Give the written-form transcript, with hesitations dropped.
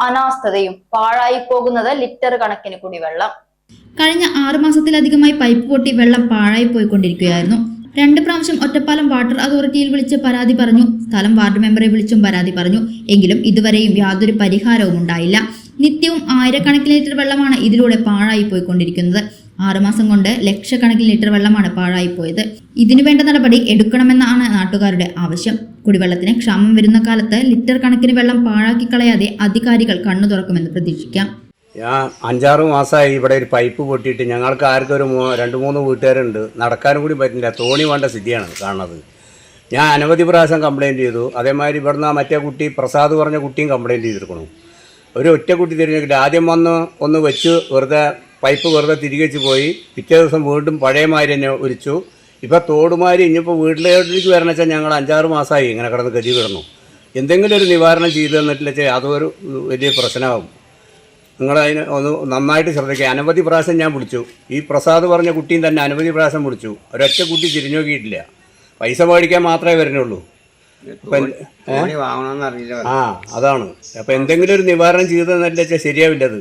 അനാസ്ഥതയും. പാഴായി പോകുന്നത് ലിറ്റർ കണക്കിന് കുടിവെള്ളം. കഴിഞ്ഞ 6 മാസത്തിലധികമായി പൈപ്പ് പൊട്ടി വെള്ളം പാഴായി പോയിക്കൊണ്ടിരിക്കുകയായിരുന്നു. 2 പ്രാവശ്യം ഒറ്റപ്പാലം വാട്ടർ അതോറിറ്റിയിൽ വിളിച്ച് പരാതി പറഞ്ഞു. സ്ഥലം വാർഡ് മെമ്പറെ വിളിച്ചും പരാതി പറഞ്ഞു. എങ്കിലും ഇതുവരെയും യാതൊരു പരിഹാരവും ഉണ്ടായില്ല. നിത്യവും ആയിരക്കണക്കിന് ലിറ്റർ വെള്ളമാണ് ഇതിലൂടെ പാഴായി പോയിക്കൊണ്ടിരിക്കുന്നത്. 6 മാസം കൊണ്ട് ലക്ഷക്കണക്കിന് ലിറ്റർ വെള്ളമാണ് പാഴായി പോയത്. ഇതിനു വേണ്ട നടപടി എടുക്കണമെന്നാണ് നാട്ടുകാരുടെ ആവശ്യം. കുടിവെള്ളത്തിന് ക്ഷാമം വരുന്ന കാലത്ത് ലിറ്റർ കണക്കിന് വെള്ളം പാഴാക്കി കളയാതെ അധികാരികൾ കണ്ണു തുറക്കുമെന്ന് പ്രതീക്ഷിക്കാം. ഞാൻ 5-6 മാസമായി ഇവിടെ ഒരു പൈപ്പ് പൊട്ടിയിട്ട് ഞങ്ങൾക്ക് ആർക്കും ഒരു 2-3 വീട്ടുകാരുണ്ട്. നടക്കാനും കൂടി പറ്റില്ല. തോണി വേണ്ട സ്ഥിതിയാണ് കാണുന്നത്. ഞാൻ അനവധി പ്രാവശ്യം കംപ്ലയിൻറ്റ് ചെയ്തു. അതേമാതിരി ഇവിടുന്ന് മറ്റേ കുട്ടി പ്രസാദ് പറഞ്ഞ കുട്ടിയും കംപ്ലയിൻറ്റ് ചെയ്തിരിക്കണു. ഒരു ഒറ്റ കുട്ടി തിരിഞ്ഞിട്ട് ആദ്യം ഒന്ന് വെച്ച് പൈപ്പ് വെറുതെ തിരികെ വെച്ച് പോയി. പിറ്റേ ദിവസം വീണ്ടും പഴയമാതിരി തന്നെ ഒരിച്ചു. ഇപ്പോൾ തോടുമാതിരി ഇനിയിപ്പോൾ വീട്ടിലേക്ക് വരണം വെച്ചാൽ ഞങ്ങൾ 5-6 മാസമായി ഇങ്ങനെ കിടന്ന് ഗതി കിടന്നു. എന്തെങ്കിലും ഒരു നിവാരണം ചെയ്തു തന്നിട്ടില്ല വെച്ചാൽ അതൊരു വലിയ പ്രശ്നമാകും. നിങ്ങളതിന് ഒന്ന് നന്നായിട്ട് ശ്രദ്ധിക്കുക. അനവധി പ്രാവശ്യം ഞാൻ വിളിച്ചു. ഈ പ്രസാദ് പറഞ്ഞ കുട്ടിയും തന്നെ അനവധി പ്രാവശ്യം വിളിച്ചു. ഒരൊറ്റ കുട്ടി തിരിഞ്ഞു നോക്കിയിട്ടില്ല. പൈസ മേടിക്കാൻ മാത്രമേ വരുന്നുള്ളൂ. അതാണ്. അപ്പം എന്തെങ്കിലും ഒരു നിവാരണം ചെയ്തു തന്നില്ല വെച്ചാൽ ശരിയാവില്ലത്.